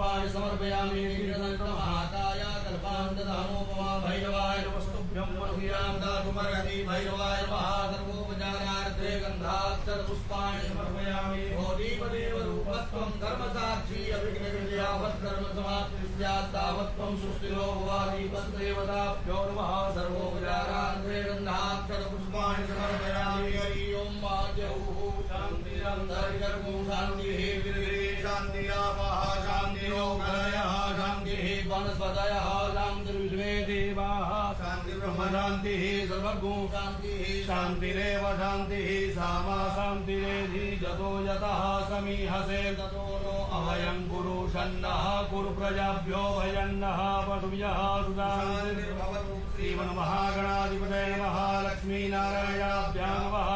पुष्पाणि समर्पयामि नीलदन्तमहाकाय कल्पान्तधामोपमा भैरवाय वस्तुभ्यं मनुह्यां दातुमर्हति भैरवाय महासर्वोपचारार्थे गन्धाक्षर पुष्पाणि समर्पयामि भोदीपदेव रूपस्त्वं धर्मसाक्षी अभिघ्नविद्यावत् कर्मसमाप्तिः स्यात् तावत् त्वं सुस्थिरो भवामि तद्देवताभ्यो नमः सर्वोपचारार्थे गन्धाक्षर पुष्पाणि समर्पयामि हरि ओं माद्यौः शान्तिरन्तरिगर्भो शान्तिः गिरिगिरे शान्तिरापः शान्तिरोगणयः शान्तिः वनस्पतयः शान्तिर्विश्वे देवाः शान्तिर्ब्रह्म शान्तिः सर्वगो शान्तिः शान्तिरेव शान्तिः सामा शान्तिरेधि जतो यतः समीहसे ततो नो अभयं कुरु षण्णः कुरु प्रजाभ्यो भयन्नः पशुभ्यः सुधान्तिर्भवतु श्रीमन्महागणाधिपतये नमः लक्ष्मीनारायणाभ्यां नमः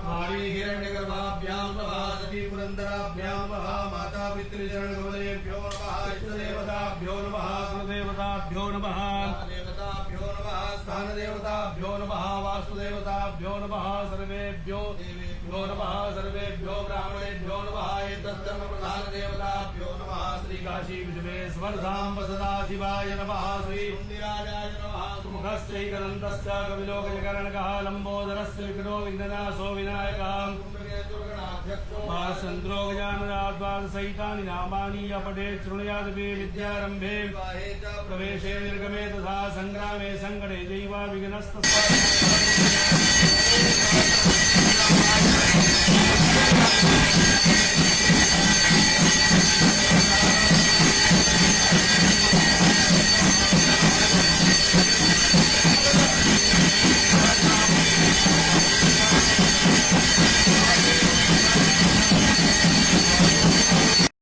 मारी हिरण्यगर्भाभ्यां नमः सती पुरन्दराभ्यां नमः माता पितृचरणकमलेभ्यो नमः इष्टदेवताभ्यो नमः कुलदेवताभ्यो नमः देवताभ्यो नमः स्थानदेवताभ्यो नमः वास्तुदेवताभ्यो नमः सर्वेभ्यो देवेभ्यो नमः सर्वेभ्यो ब्राह्मणेभ्यो नमः एतद्धर्मप्रधानदेवताभ्यो नमः श्रीकाशी विश्वेश्वरधाम सदाशिवाय नमः श्रीराजाय नमः सुमुखश्चैकदन्तश्च कविलोकजकर्णकः लम्बोदरस्य विघ्नो विघ्ननाशो विनायकः चन्द्रो गजाननाद्वादशैतानि नामानि अपठे शृणुयादपि विद्यारम्भे प्रवेशे निर्गमे तथा सङ्ग्रामे सङ्कटे जैव विघ्नस्तस्मात्